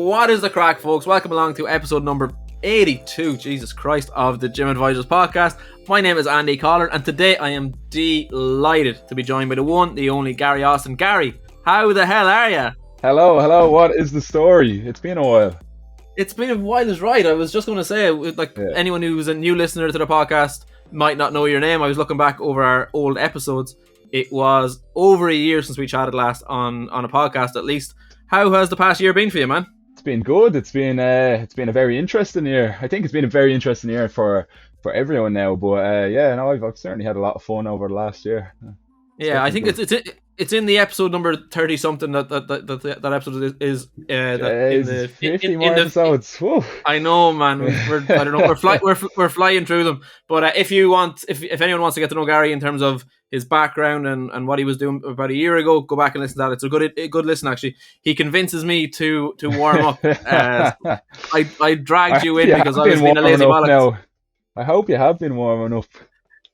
What is the crack, folks? Welcome along to episode number 82, Jesus Christ, of the Gym Advisors podcast. My name is Andy Collar, and today I am delighted to be joined by the one, the only Gary Austin. Gary, how the hell are you? Hello. What is the story? It's been a while. It's been a while, is right. I was just going to say, anyone who's a new listener to the podcast might not know your name. I was looking back over our old episodes. It was over a year since we chatted last on a podcast, at least. How has the past year been for you, man? It's been good. It's been a very interesting year. I think it's been a very interesting year for everyone now. But I've certainly had a lot of fun over the last year. Yeah, I think it's in the episode number 30 something that episode is in the 50 more episodes. Whoa. I know, man. We're flying through them. But if anyone wants to get to know Gary in terms of his background and what he was doing about a year ago, go back and listen to that. It's a good listen, actually. He convinces me to warm up. I dragged you in because I was being a lazy bollocks. I hope you have been warming up.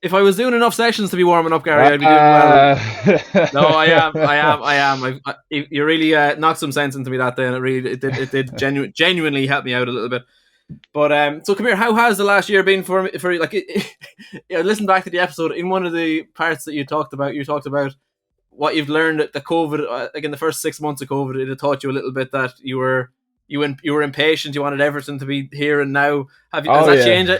If I was doing enough sessions to be warming up, Gary, I'd be doing well. No, I am. You really knocked some sense into me that day, and it did genuinely help me out a little bit. But so come here. How has the last year been for like? Listen back to the episode. In one of the parts that you talked about what you've learned at the COVID. Like in the first 6 months of COVID, it had taught you a little bit that you were impatient. You wanted everything to be here and now. Has that changed?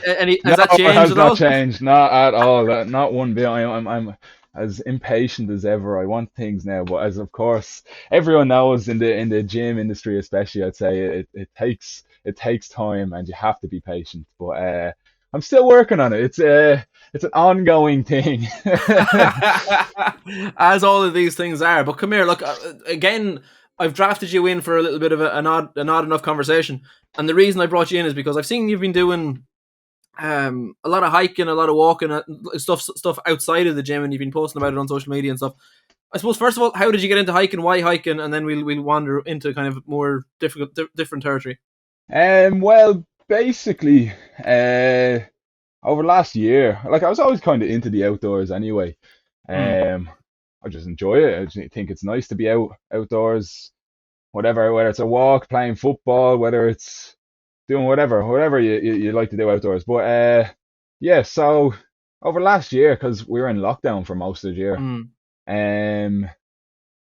Has that changed it has at not all? Changed, not at all. Not one bit. I'm as impatient as ever. I want things now, but as of course everyone knows in the gym industry, especially, I'd say it takes time, and you have to be patient. But I'm still working on it. It's an ongoing thing, as all of these things are. But come here, look again. I've drafted you in for a little bit of an odd enough conversation, and the reason I brought you in is because I've seen you've been doing a lot of hiking, a lot of walking, stuff outside of the gym, and you've been posting about it on social media and stuff. I suppose first of all, how did you get into hiking? Why hiking? And then we'll wander into kind of more different territory. Well, basically, over last year, like I was always kind of into the outdoors anyway. I just enjoy it. I just think it's nice to be outdoors, whether it's a walk, playing football, whether it's doing whatever you like to do outdoors. But so over last year, because we were in lockdown for most of the year,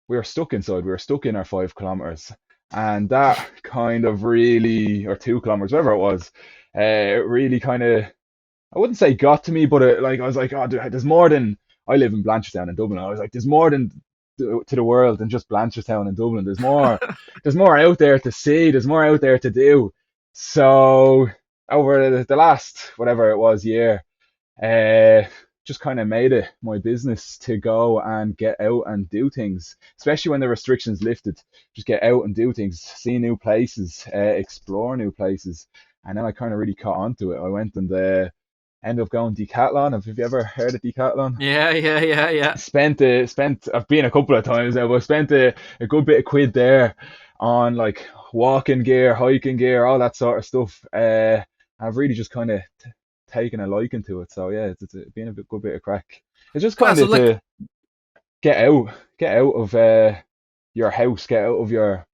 we were stuck inside. We were stuck in our 5 kilometers, and that kind of really, or 2 kilometers, whatever it was, it really kind of, I wouldn't say got to me, but I was like, oh, there's more than. I live in Blanchardstown in Dublin. I was like, there's more to the world than just Blanchardstown in Dublin. There's more out there to see. There's more out there to do. So over the last, whatever it was, year, just kind of made it my business to go and get out and do things, especially when the restrictions lifted. Just get out and do things, see new places, explore new places. And then I kind of really caught on to it. I went and ended up going decathlon. Have you ever heard of decathlon? Yeah. I've been a couple of times now, but I spent a good bit of quid there on like walking gear, hiking gear, all that sort of stuff. I've really just kind of taken a liking to it. So yeah, it's been a good bit of crack. It's just kind of to get out of your house, get out of your,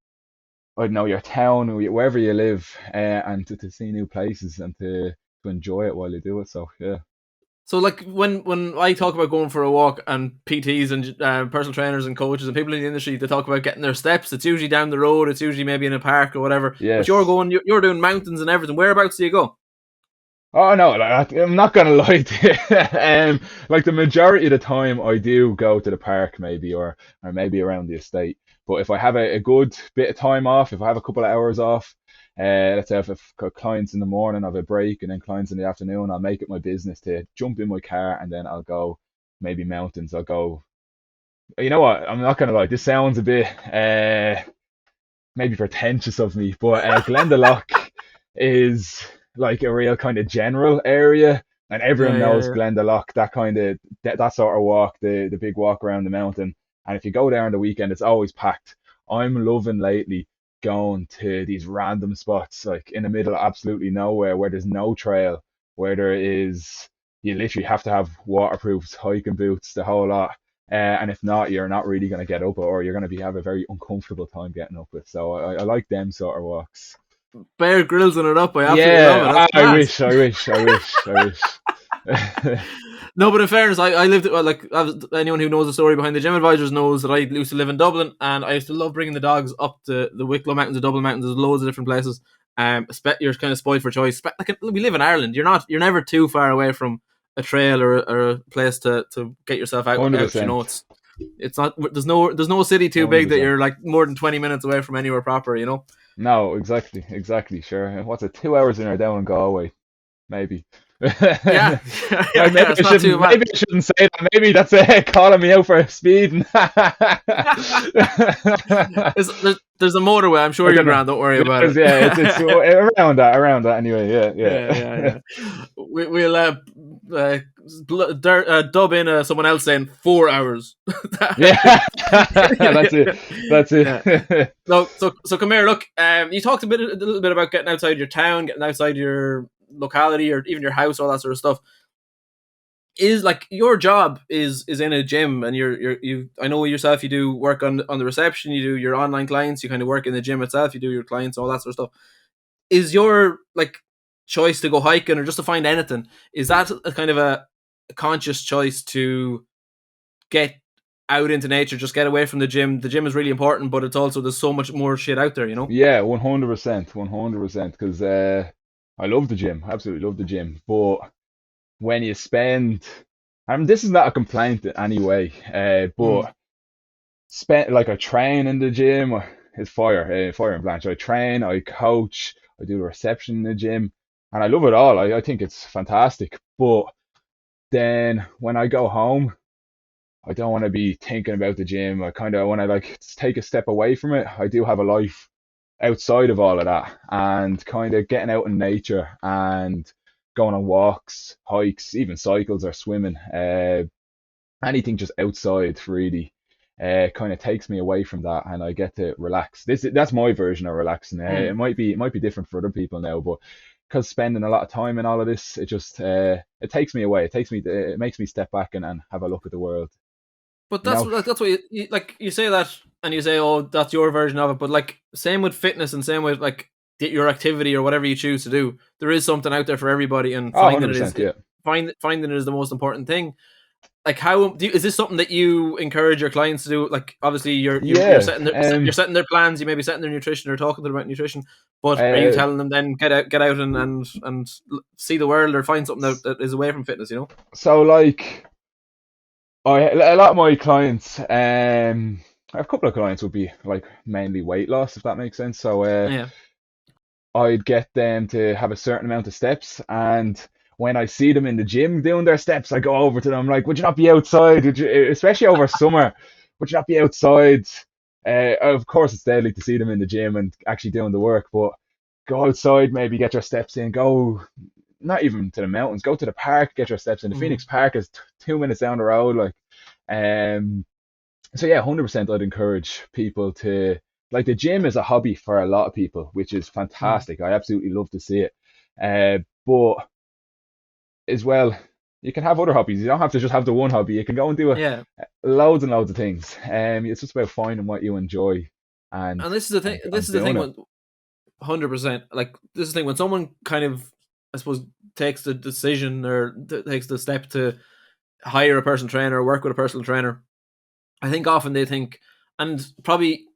I don't know, your town or wherever you live, and to see new places and to enjoy it while you do it. So yeah. So like when I talk about going for a walk, and PTs and personal trainers and coaches and people in the industry, they talk about getting their steps. It's usually down the road. It's usually maybe in a park or whatever. Yes. But you're doing mountains and everything. Whereabouts do you go? Oh no, I'm not gonna lie to you. Like the majority of the time, I do go to the park, maybe or maybe around the estate. But if I have a good bit of time off, if I have a couple of hours off, let's say if I've got clients in the morning, I have a break, and then clients in the afternoon, I'll make it my business to jump in my car and then I'll go maybe mountains. I'll go. You know what? I'm not gonna lie. This sounds a bit maybe pretentious of me, but Glendalough is like a real kind of general area, and everyone knows Glendalough. That kind of that sort of walk, the big walk around the mountain. And if you go there on the weekend, it's always packed. I'm loving lately going to these random spots, like in the middle of absolutely nowhere, where there's no trail, where you literally have to have waterproofs, hiking boots, the whole lot. And if not, you're not really going to get up, or you're going to be have a very uncomfortable time getting up with. So I like them sort of walks. Bear Grylls it up. I absolutely love it. Yeah, That's I class. wish, I wish, I wish, I wish. No, but in fairness, I lived like anyone who knows the story behind the gym advisors knows that I used to live in Dublin, and I used to love bringing the dogs up the Wicklow Mountains, the Dublin Mountains. There's loads of different places. You're kind of spoiled for choice. Like we live in Ireland. You're never too far away from a trail or a place to get yourself out. You know, 100%. it's not. There's no city too big that 100%. you're like more than 20 minutes away from anywhere proper. You know. No, exactly, exactly. Sure. What's it? 2 hours in or down in Galway, maybe. Yeah, Like, maybe it's I not too shouldn't. bad. Maybe I shouldn't say that. Maybe that's calling me out for speeding. There's a motorway. I'm I sure you're don't know. grand. Don't worry about Yeah, it's it. around that anyway. Yeah, Yeah, yeah, yeah. yeah. We'll uh, dub in someone else saying 4 hours. Yeah, Yeah, that's it. yeah, That's yeah. it. So come here. Look, you talked a little bit about getting outside your town, getting outside your locality, or even your house, all that sort of stuff. Is like your job is in a gym, and you. I know yourself. You do work on the reception. You do your online clients. You kind of work in the gym itself. You do your clients, all that sort of stuff. Is your like choice to go hiking or just to find anything, is that a kind of a conscious choice to get out into nature, just get away from the gym? The gym is really important, but it's also there's so much more shit out there, you know. Yeah, 100%, 100%. Because I love the gym. Absolutely love the gym. But when you spend, this is not a complaint in any way. Mm. But spend like I train in the gym. It's fire and blanch. I train, I coach, I do the reception in the gym, and I love it all. I think it's fantastic. But then when I go home, I don't want to be thinking about the gym. I kind of want to like take a step away from it. I do have a life outside of all of that, and kind of getting out in nature and going on walks, hikes, even cycles or swimming. Anything just outside really kind of takes me away from that, and I get to relax. That's my version of relaxing. Mm. It might be different for other people now, but because spending a lot of time in all of this, it just it takes me away. It makes me step back and have a look at the world. But You know? that's what like you say that, and you say, oh, that's your version of it. But like same with fitness, and same with like your activity or whatever you choose to do. There is something out there for everybody, and Oh, 100%. Yeah. finding it is the most important thing. Like how is this something that you encourage your clients to do? Like obviously you're Yeah. you're setting their plans, you may be setting their nutrition or talking to them about nutrition, but are you Uh, telling them then get out and see the world or find something that is away from fitness, you know? so like a lot of my clients, I have a couple of clients would be like mainly weight loss, if that makes sense. So Yeah. I'd get them to have a certain amount of steps, and when I see them in the gym doing their steps, I go over to them like, "Would you not be outside? Especially over summer, would you not be outside?" Of course, it's deadly to see them in the gym and actually doing the work, but go outside, maybe get your steps in. Go not even to the mountains, go to the park, get your steps in. The Mm. Phoenix Park is 2 minutes down the road, like. Um, so yeah, 100%. I'd encourage people to like the gym is a hobby for a lot of people, which is Mm. fantastic. I absolutely love to see it. But as well, you can have other hobbies. You don't have to just have the one hobby. You can go and do Yeah. loads and loads of things. It's just about finding what you enjoy and And this is the thing. This and is the doing thing it. when 100%. Like this is the thing when someone kind of, I suppose, takes the decision or takes the step to hire a personal trainer or work with a personal trainer. I think often they think, and probably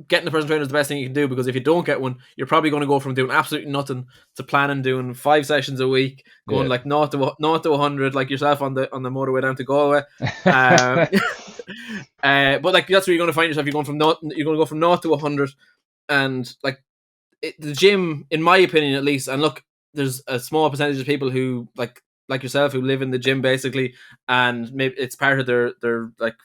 getting a personal trainer is the best thing you can do, because if you don't get one, you're probably going to go from doing absolutely nothing to planning doing 5 sessions a week, going Yeah. like not to 100, like yourself on the motorway down to Galway. Um, but like that's where you're going to find yourself. You're going to go from naught to 100, and like the gym, in my opinion at least, and look, there's a small percentage of people who like yourself who live in the gym basically, and maybe it's part of their like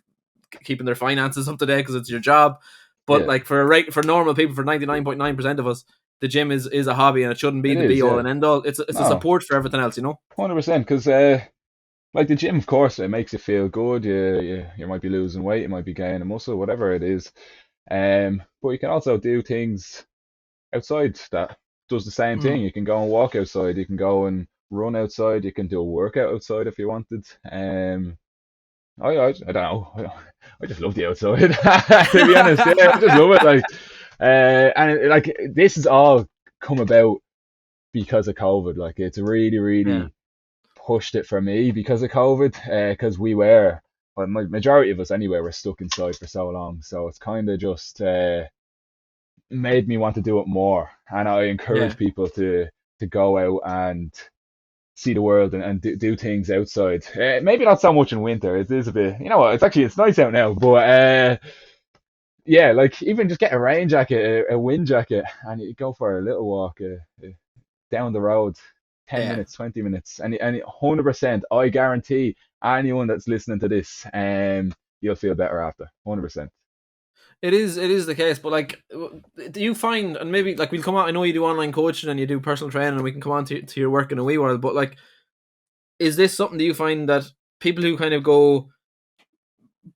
keeping their finances up to date because it's your job. But Yeah. like for normal people, for 99.9% of us, the gym is a hobby, and it shouldn't be It the is. be all Yeah. and end all. It's a No, support for everything else, you know. 100%. Because like the gym, of course, it makes you feel good. You might be losing weight, you might be gaining muscle, whatever it is. But you can also do things outside that does the same thing. Mm. You can go and walk outside. You can go and run outside. You can do a workout outside if you wanted. I don't know. I just love the outside. To be honest, yeah, I just love it. Like, and like this is all come about because of COVID. Like, it's really, Yeah, really pushed it for me because of COVID. Because we were, well, majority of us anyway, were stuck inside for so long. So it's kind of just made me want to do it more. And I yeah, encourage people to go out and see the world and do things outside. Maybe not so much in winter. It is a bit, you know what? It's nice out now, but yeah, like even just get a rain jacket, a wind jacket, and you go for a little walk down the road, ten yeah. minutes, 20 minutes, and 100%. I guarantee anyone that's listening to this, you'll feel better after, 100%. It is the case, but like, do you find, and maybe like we'll come on. I know you do online coaching and you do personal training, and we can come on to your work in a wee while. But like, is this something that you find that people who kind of go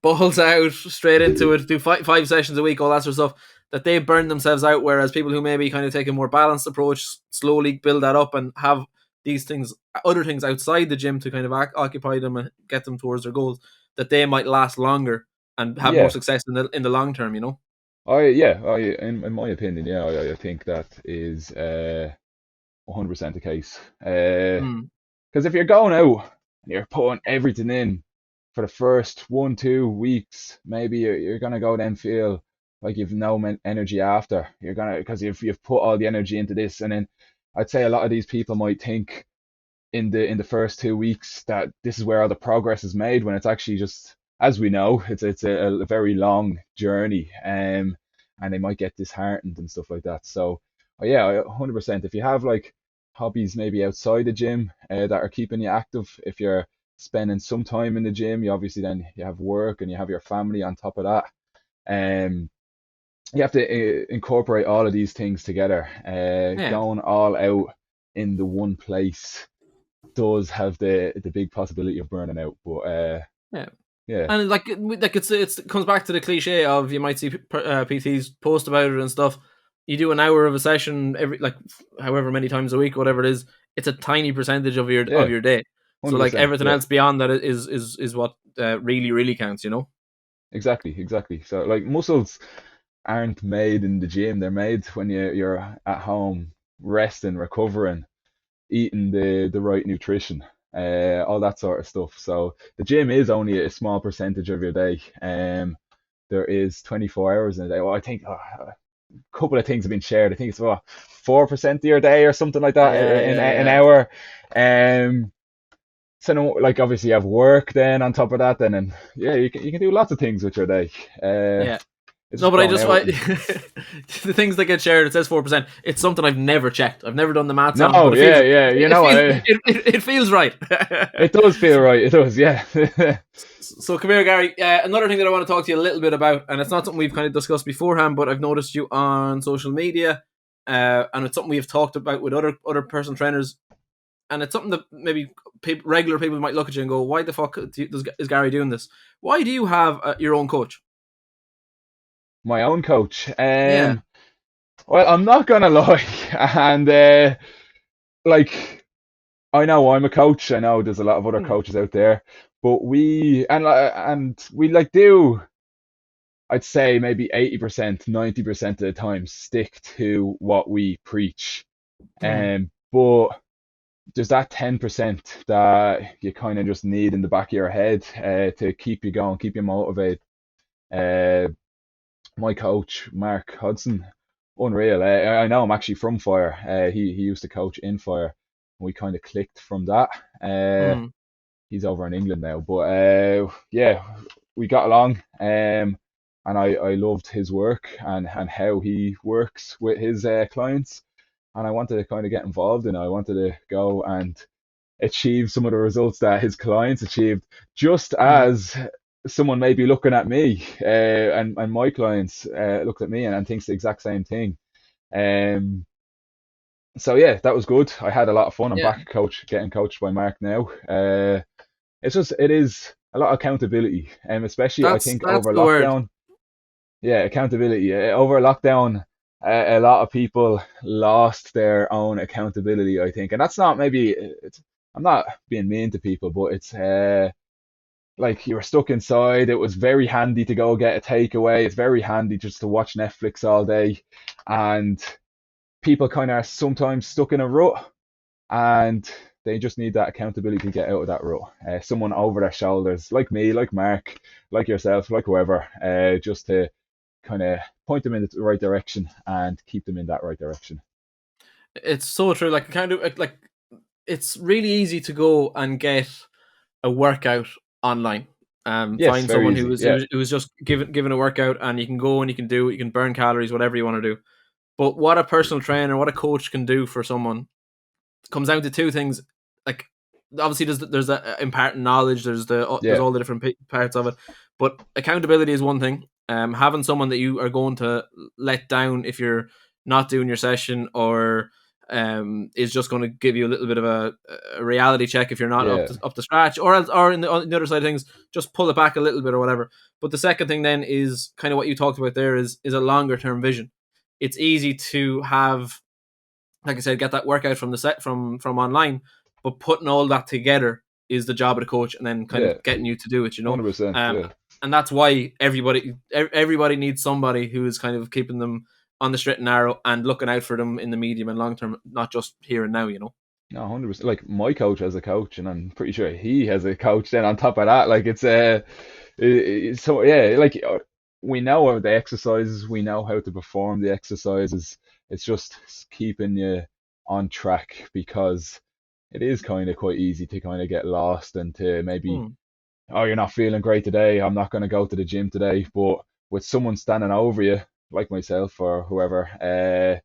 balls out straight into it, do five sessions a week, all that sort of stuff, that they burn themselves out, whereas people who maybe kind of take a more balanced approach, slowly build that up and have these things, other things outside the gym to kind of occupy them and get them towards their goals, that they might last longer and have more Yeah, success in the long term, you know? in my opinion, yeah, I think that is 100% the case. Mm, Because if you're going out and you're putting everything in for the first 1 2 weeks, maybe you're gonna go then feel like you've no energy after. You're gonna because you've put all the energy into this, and then I'd say a lot of these people might think in the first 2 weeks that this is where all the progress is made when it's actually just, as we know, it's a very long journey, and they might get disheartened and stuff like that. So yeah, 100%. If you have like hobbies maybe outside the gym that are keeping you active, if you're spending some time in the gym, you obviously then you have work and you have your family on top of that. Um, you have to incorporate all of these things together. yeah, Going all out in the one place does have the big possibility of burning out. But yeah. yeah, And like it comes back to the cliche of, you might see PTs post about it and stuff. You do an hour of a session every, like, however many times a week, whatever it is. It's a tiny percentage of yeah, your day. So like 100%. everything Yeah, else beyond that is what really really counts. You know? exactly, exactly. So like muscles aren't made in the gym; they're made when you're at home, resting, recovering, eating the right nutrition, all that sort of stuff. So the gym is only a small percentage of your day. There is 24 hours in a day. Well, I think a couple of things have been shared. I think it's about 4% of your day or something like that Yeah, in yeah, an yeah, hour. So no, like obviously you have work then on top of that, then and yeah, you can do lots of things with your day. Uh, yeah. it's No, just but going out and the things that get shared. It says 4%. It's something I've never checked. I've never done the maths on, but no, it feels yeah, yeah, you it know, feels it feels right. it does feel right. It does, yeah. So come here, Gary. Another thing that I want to talk to you a little bit about, and it's not something we've kind of discussed beforehand, but I've noticed you on social media, and it's something we've talked about with other personal trainers, and it's something that maybe regular people might look at you and go, "Why the fuck is Gary doing this? Why do you have your own coach?" My own coach. Yeah. Well, I'm not gonna lie, and like I know I'm a coach. I know there's a lot of other Hmm. coaches out there, but we like do. I'd say maybe 80%, 90% of the time stick to what we preach. Hmm. But there's that 10% that you kind of just need in the back of your head to keep you going, keep you motivated. Uh, my coach, Mark Hudson, unreal. I know I'm actually from Fire. He used to coach in Fire. We kind of clicked from that. Uh, Hmm. he's over in England now, but yeah, we got along. And I loved his work and how he works with his clients. And I wanted to kind of get involved in it. I wanted to go and achieve some of the results that his clients achieved, just Hmm. as someone may be looking at me and my clients looked at me and thinks the exact same thing. Um, so yeah, that was good. I had a lot of fun. I'm Yeah. back getting coached by Mark now. It is a lot of accountability, especially I think That's over the word. lockdown. Yeah, accountability. Over lockdown, a lot of people lost their own accountability, I think, and that's not maybe. I'm not being mean to people, but like you were stuck inside. It was very handy to go get a takeaway. It's very handy just to watch Netflix all day. And people kind of are sometimes stuck in a rut, and they just need that accountability to get out of that rut. Someone over their shoulders, like me, like Mark, like yourself, like whoever, just to kind of point them in the right direction and keep them in that right direction. It's so true. Like kind of like it's really easy to go and get a workout online. Yes, Find very someone easy. Yeah, who was just given a workout, and you can go and you can do it. You can burn calories, whatever you want to do. But what a personal trainer, what a coach can do for someone comes down to two things. Like obviously there's the imparting knowledge, there's yeah, all the different parts of it, but accountability is one thing. Having someone that you are going to let down if you're not doing your session, or is just going to give you a little bit of a reality check if you're not yeah, up to scratch, or else, or on the other side of things, just pull it back a little bit or whatever. But the second thing then is kind of what you talked about there, is a longer term vision. It's easy to have, like I said, get that workout from the set from online, but putting all that together is the job of the coach, and then kind yeah, of getting you to do it. 100%. Yeah. And that's why everybody needs somebody who is kind of keeping them on the straight and narrow and looking out for them in the medium and long term, not just here and now. No, 100%. Like my coach has a coach, and I'm pretty sure he has a coach. Then on top of that, like so yeah, like we know the exercises, we know how to perform the exercises. It's just keeping you on track, because it is kind of quite easy to kind of get lost and to maybe, Hmm. oh, you're not feeling great today, I'm not going to go to the gym today. But with someone standing over you, like myself or whoever,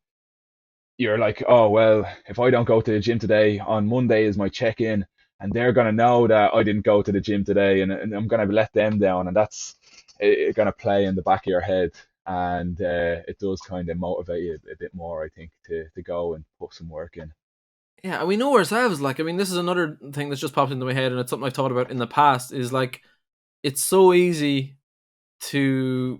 you're like, oh, well, if I don't go to the gym today, on Monday is my check in, and they're going to know that I didn't go to the gym today, and I'm going to let them down. And that's going to play in the back of your head. And it does kind of motivate you a bit more, I think, to go and put some work in. Yeah, and we know ourselves. Like, I mean, this is another thing that's just popped into my head, and it's something I've thought about in the past. Is like, it's so easy to,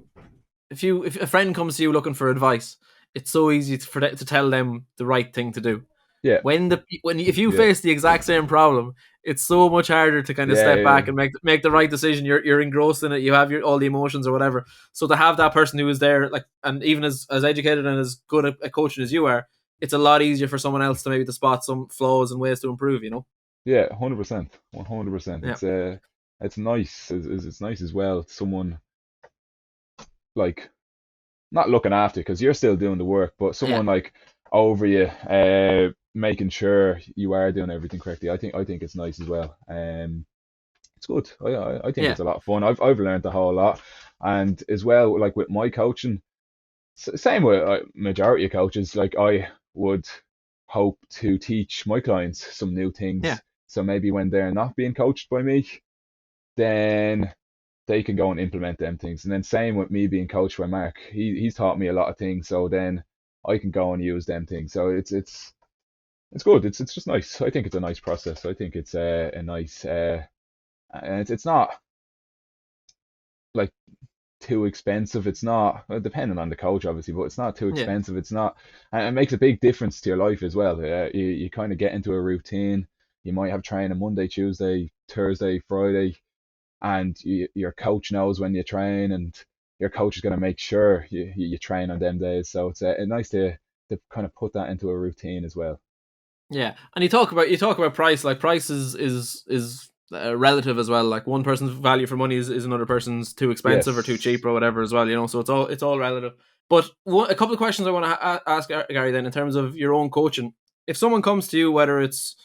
if a friend comes to you looking for advice, it's so easy to tell them the right thing to do. Yeah, When if you yeah, face the exact same problem, it's so much harder to kind of yeah, step back yeah, and make the right decision. You're engrossed in it. You have all the emotions or whatever. So to have that person who is there, like, and even as educated and as good a coaching as you are, it's a lot easier for someone else to maybe to spot some flaws and ways to improve. yeah, 100%, 100%. Yeah, It's nice. It's nice as well. Someone like not looking after, because you're still doing the work, but yeah, someone like over you, making sure you are doing everything correctly. I think it's nice as well. It's good. I think yeah, it's a lot of fun. I've learned a whole lot, and as well, like with my coaching, same with majority of coaches. Like I would hope to teach my clients some new yeah. things. So maybe when they're not being coached by me, then they can go and implement them things. And then same with me being coached by Mark. He's taught me a lot of things, so then I can go and use them things. So it's good. It's just nice. I think it's a nice process. I think it's a nice and it's not like too expensive. It's not, well, depending on the coach obviously, but it's not too Yeah. expensive. It's not, and it makes a big difference to your life as well. You kind of get into a routine. You might have training Monday, Tuesday, Thursday, Friday, and your coach knows when you train, and your coach is going to make sure you train on them days. So it's nice to kind of put that into a routine as well. Yeah, and you talk about price. Like, price is relative as well. Like, one person's value for money is another person's too expensive or too cheap Yes. or whatever as well. So it's all relative. But a couple of questions I want to ask Gary then, in terms of your own coaching. If someone comes to you, whether it's,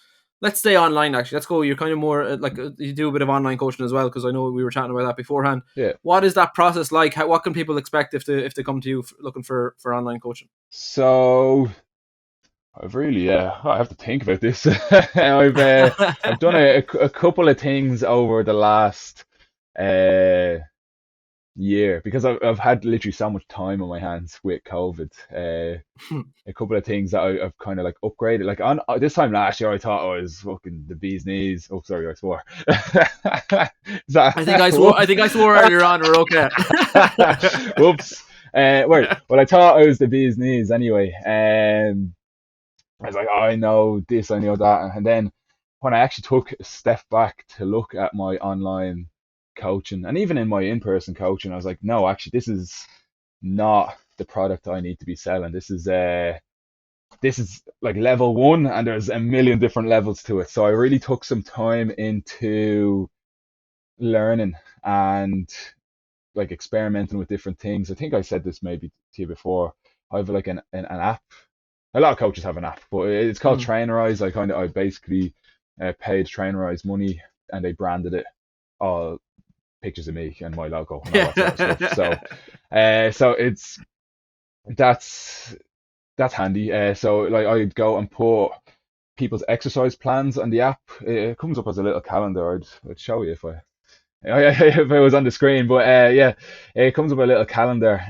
let's stay online, actually, let's go. You're kind of more you do a bit of online coaching as well, because I know we were chatting about that beforehand. Yeah. What is that process like? What can people expect if they come to you looking for online coaching? So I've really, I have to think about this. I've done a couple of things over the last uh year, because I've had literally so much time on my hands with COVID. A couple of things that I've kind of like upgraded. Like on this time last year, I thought I was fucking the bee's knees. Oh, sorry, I swore. Is I think I swore. I whoops. think I swore earlier on. We're okay. Whoops. Wait. Well, I thought I was the bee's knees anyway. I was like, oh, I know this, I know that, and then when I actually took a step back to look at my online coaching, and even in my in-person coaching, I was like, no, actually, this is not the product I need to be selling. This is like level one, and there's a million different levels to it. So I really took some time into learning and like experimenting with different things. I think I said this maybe to you before. I have like an app. A lot of coaches have an app, but it's called Mm. Trainerize. I basically paid Trainerize money, and they branded it all pictures of me and my logo and all that sort of stuff. So, so that's that's handy. So like I'd go and put people's exercise plans on the app. It comes up as a little calendar. I'd show you if it was on the screen. But yeah, it comes up a little calendar.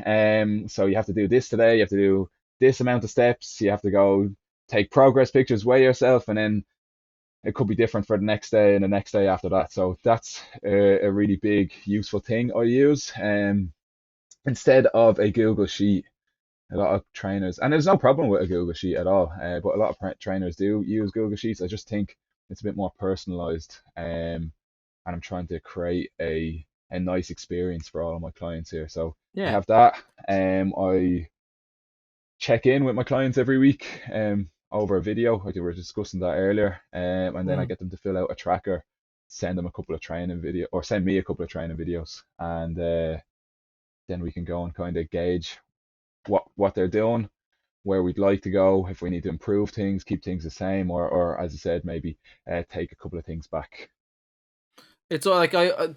So you have to do this today. You have to do this amount of steps. You have to go take progress pictures, weigh yourself, and then it could be different for the next day and the next day after that. So that's a really big useful thing I use. Instead of a Google Sheet, a lot of trainers, and there's no problem with a Google Sheet at all, but a lot of trainers do use Google Sheets. I just think it's a bit more personalized, and I'm trying to create a nice experience for all of my clients here. So I Yeah. have that. I check in with my clients every week, over a video. Like we were discussing that earlier, and then I Mm. get them to fill out a tracker, send them a couple of training video, or send me a couple of training videos, and then we can go and kind of gauge what they're doing, where we'd like to go, if we need to improve things, keep things the same, or as I said, maybe take a couple of things back. It's all like I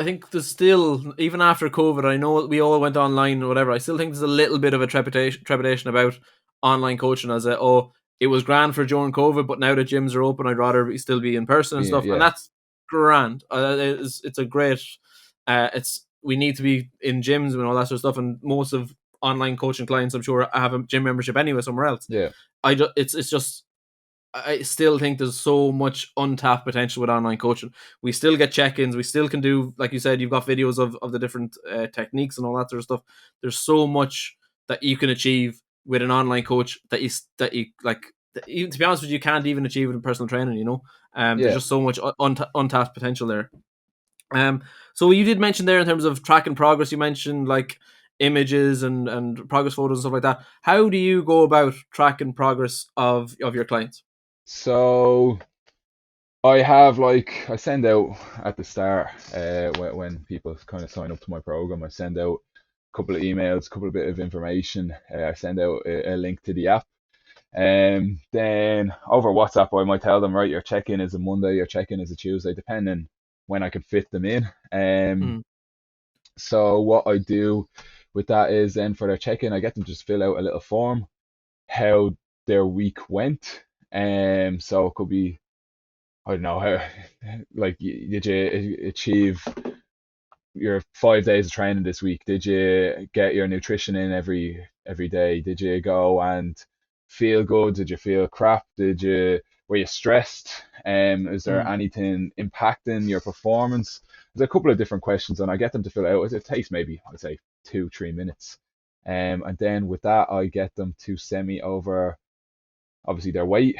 think there's still, even after COVID, I know we all went online or whatever. I still think there's a little bit of a trepidation about online coaching, as a, oh, it was grand for during COVID, but now that gyms are open, I'd rather still be in person and Yeah, stuff, and yeah, that's grand. It's a great. It's we need to be in gyms and all that sort of stuff, and most of online coaching clients, I'm sure, have a gym membership anyway somewhere else. yeah. It's just, I still think there's so much untapped potential with online coaching. We still get check-ins. We still can do, like you said, you've got videos of the different techniques and all that sort of stuff. There's so much that you can achieve with an online coach that you like. Even, to be honest with you, can't even achieve it in personal training. There's Yeah. just so much untapped potential there. So you did mention there in terms of tracking progress. You mentioned like images and progress photos and stuff like that. How do you go about tracking progress of your clients? So I have like I send out at the start, when people kind of sign up to my program, I send out a couple of emails, a couple of bit of information. I send out a link to the app. Then over WhatsApp, I might tell them, right, your check-in is a Monday, your check-in is a Tuesday, depending when I can fit them in. Mm. So what I do with that is then for their check-in, I get them to just fill out a little form, how their week went. So it could be, I don't know, how, like, did you achieve your 5 days of training this week? Did you get your nutrition in every day? Did you go and feel good? Did you feel crap? Were you stressed? Is there Mm. anything impacting your performance? There's a couple of different questions, and I get them to fill out. It takes maybe, I'd say, 2-3 minutes. And then with that, I get them to send me over obviously their weight.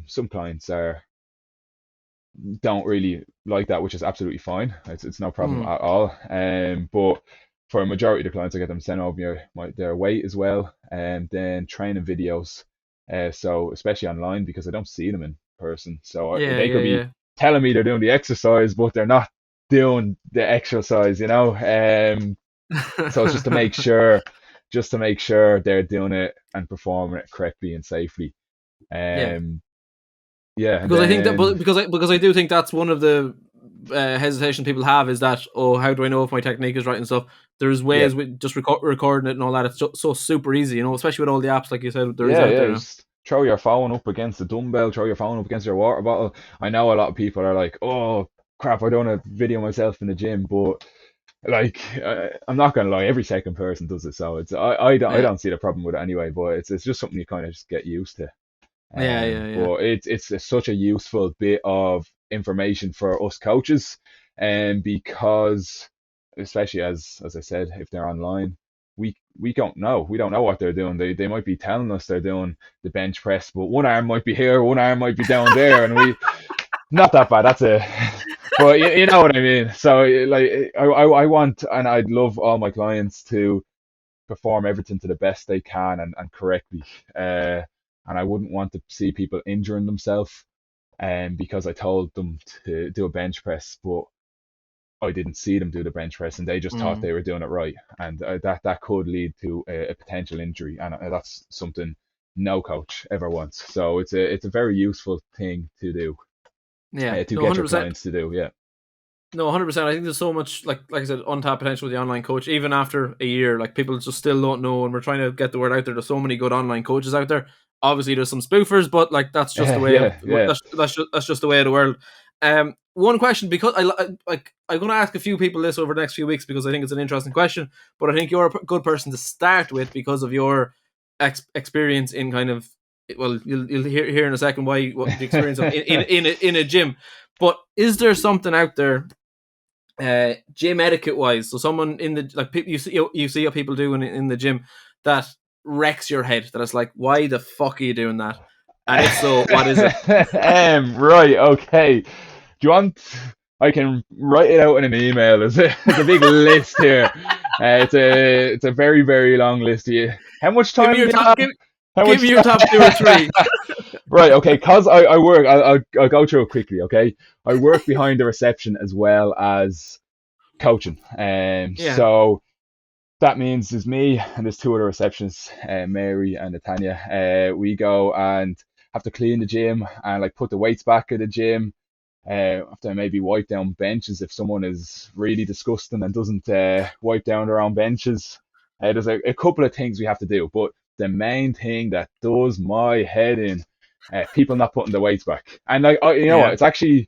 Some clients don't really like that, which is absolutely fine. It's no problem Mm. at all. But for a majority of the clients, I get them sent over their weight as well, and then training videos. So especially online, because I don't see them in person, so Yeah, they could be yeah, telling me they're doing the exercise, but they're not doing the exercise, you know. So it's yeah. just to make sure they're doing it and performing it correctly and safely. Yeah, Um, yeah, and because I think that, then but because I do think that's one of the hesitation people have, is that, oh, how do I know if my technique is right and stuff. There's yeah, ways with just recording it and all that. It's so super easy, especially with all the apps like you said there is yeah, out yeah. there now. Just throw your phone up against the dumbbell, throw your phone up against your water bottle. I know a lot of people are like, "Oh crap, I don't want to video myself in the gym," but like, I'm not gonna lie, every second person does it, so I Yeah, don't see the problem with it anyway. But it's just something you kind of just get used to. yeah, yeah, yeah, But such a useful bit of information for us coaches, and because especially as I said, if they're online, we don't know what they're doing. They might be telling us they're doing the bench press, but one arm might be here, one arm might be down there, and Not that bad. That's it. But you know what I mean. So like I want, and I'd love all my clients to perform everything to the best they can and correctly. And I wouldn't want to see people injuring themselves because I told them to do a bench press, but I didn't see them do the bench press, and they just thought Mm. they were doing it right, and that could lead to a potential injury, and that's something no coach ever wants. So it's a very useful thing to do, Yeah, to no, get your 100%. clients to do. Yeah. No, 100%. I think there's so much, like I said, untapped potential with the online coach. Even after a year, like people just still don't know, and we're trying to get the word out there. There's so many good online coaches out there. Obviously, there's some spoofers, but like that's just the way of Yeah, yeah. that's just the way of the world. One question, because I'm going to ask a few people this over the next few weeks because I think it's an interesting question. But I think you're a good person to start with because of your experience in kind of, well, you'll hear in a second why what the experience of in a gym. But is there something out there, gym etiquette wise, so someone in the, like, you see what people do in the gym that wrecks your head, that it's like, why the fuck are you doing that, and if so, what is it? Right, okay. Do you want? I can write it out in an email. It's a big list here. It's a very very long list here. How much Give me time do your you top have? give, How give much me your top two or three. time? Right, okay. Cause I work. I'll go through it quickly. Okay, I work behind the reception as well as coaching. Yeah, So that means there's me and there's two other receptionists, Mary and Natanya. We go and have to clean the gym and like put the weights back at the gym. Have to maybe wipe down benches if someone is really disgusting and doesn't wipe down their own benches. There's a couple of things we have to do, but the main thing that does my head in, people not putting the weights back. And like, you know what? yeah,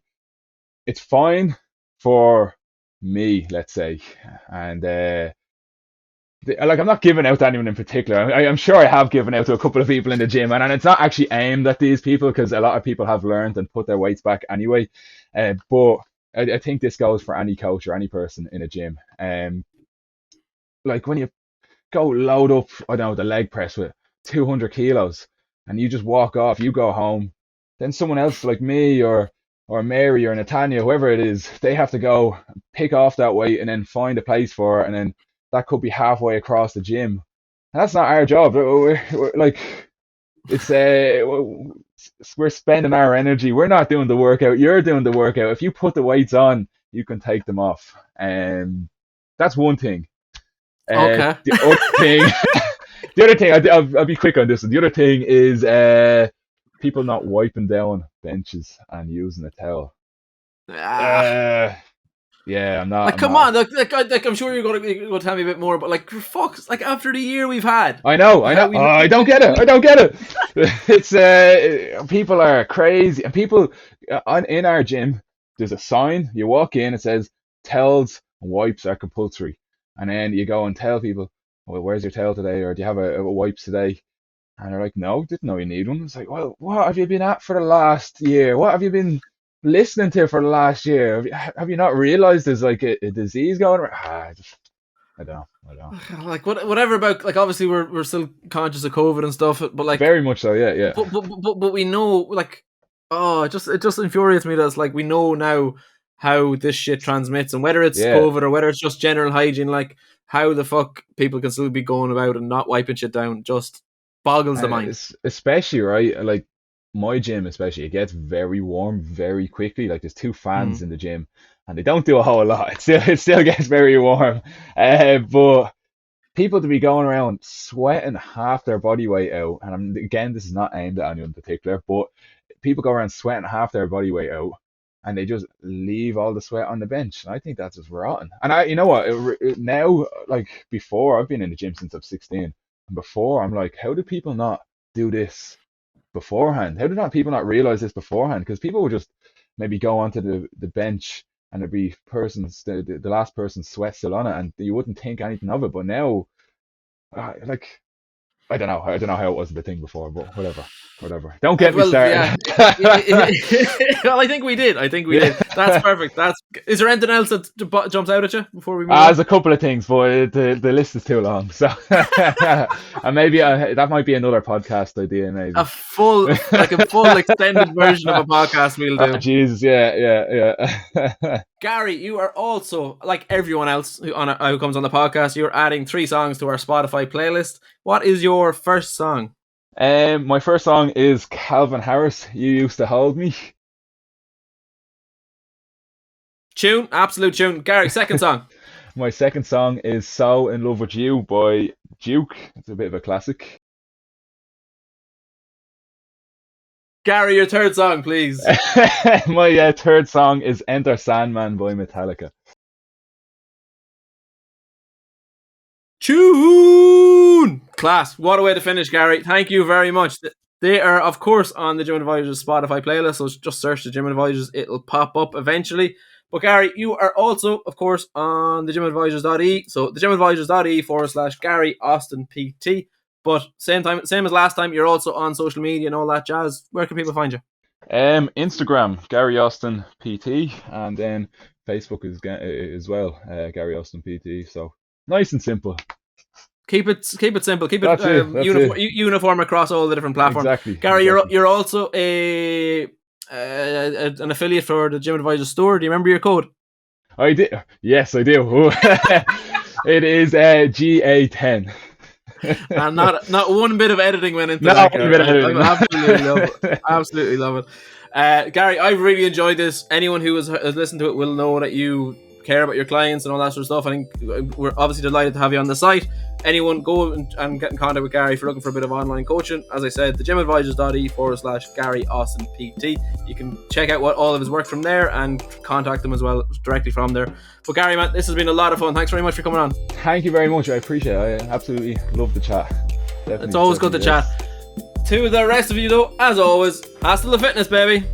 It's fine for me, let's say, and like I'm not giving out to anyone in particular. I'm sure I have given out to a couple of people in the gym, and it's not actually aimed at these people because a lot of people have learned and put their weights back anyway. But I think this goes for any coach or any person in a gym. Like when you go load up, I don't know, the leg press with 200 kilos, and you just walk off, you go home, then someone else like me or Mary or Natanya, whoever it is, they have to go pick off that weight and then find a place for it, and then that could be halfway across the gym. And that's not our job. We're like it's we're spending our energy. We're not doing the workout. You're doing the workout. If you put the weights on, you can take them off. That's one thing. okay. The other thing, the other thing, I'll be quick on this one. The other thing is people not wiping down benches and using a towel. Ah, Uh, yeah, I'm not. like, I'm come not. on, like I'm sure you're gonna tell me a bit more, but like, for fuck's, like, after the year we've had, I know. I how know. we, Oh, I don't get it. I don't get it. It's people are crazy, and people in our gym. There's a sign. You walk in. It says towels and wipes are compulsory, and then you go and tell people, "Well, where's your towel today? Or do you have a wipes today?" And they're like, no, didn't know you need one. It's like, well, what have you been at for the last year? What have you been listening to for the last year? Have you not realized there's like a disease going around? I don't know. I don't know. like, whatever about, like, obviously we're still conscious of COVID and stuff, but like, Very much so, yeah, yeah. but we know, like, oh, it just infuriates me that it's like we know now how this shit transmits, and whether it's Yeah. COVID or whether it's just general hygiene, like, how the fuck people can still be going about and not wiping shit down just boggles the And mind. it's especially right, like my gym especially, it gets very warm very quickly. Like there's two fans Mm. in the gym and they don't do a whole lot. It still gets very warm. But people to be going around sweating half their body weight out, and again, this is not aimed at anyone in particular, but people go around sweating half their body weight out, and they just leave all the sweat on the bench. And I think that's just rotten. And you know what? Now, like before, I've been in the gym since I'm 16, and before I'm like, how do people not do this beforehand? How did not people not realize this beforehand? Because people would just maybe go onto the bench and there'd be the last person's sweat still on it, and you wouldn't think anything of it. But now, like I don't know how it wasn't a thing before, but whatever. Don't get me Well, started. yeah. Well, I think we did. I think we Yeah. did. That's perfect. Is there anything else that jumps out at you before we move There's a couple of things, but the list is too long. So, and maybe that might be another podcast idea. Maybe a full extended version of a podcast we'll do. Jesus, yeah. Gary, you are also, like everyone else who comes on the podcast, you're adding 3 songs to our Spotify playlist. What is your first song? My first song is Calvin Harris, You Used to Hold Me. Tune, absolute tune. Gary, second song. My second song is So In Love With You by Duke. It's a bit of a classic. Gary, your third song, please. My third song is Enter Sandman by Metallica. Tune! Class. What a way to finish, Gary. Thank you very much. They are, of course, on the Gym Advisors Spotify playlist, so just search the Gym Advisors. It'll pop up eventually. But Gary, you are also, of course, on the gymadvisors.e. So the gymadvisors.e/Gary Austin PT. But same as last time, you're also on social media and all that jazz. Where can people find you? Instagram, Gary Austin PT, and then Facebook is as well, Gary Austin PT. So nice and simple. Keep it simple. Keep it uniform across all the different platforms. Exactly. Gary, you're also an affiliate for the Gym Advisors store. Do you remember your code? I did. Yes, I do. It is GA10. And not one bit of editing went into that. I absolutely love it. Gary, I've really enjoyed this. Anyone who has listened to it will know that you care about your clients and all that sort of stuff. I think we're obviously delighted to have you on the site. Anyone, go and get in contact with Gary if you're looking for a bit of online coaching. As I said, the gymadvisors.e/Gary Austin PT. You can check out all of his work from there and contact him as well directly from there. But Gary, man, this has been a lot of fun. Thanks very much for coming on. Thank you very much. I appreciate it. I absolutely love the chat. It's always good to chat. To the rest of you though, as always, hasta la fitness, baby.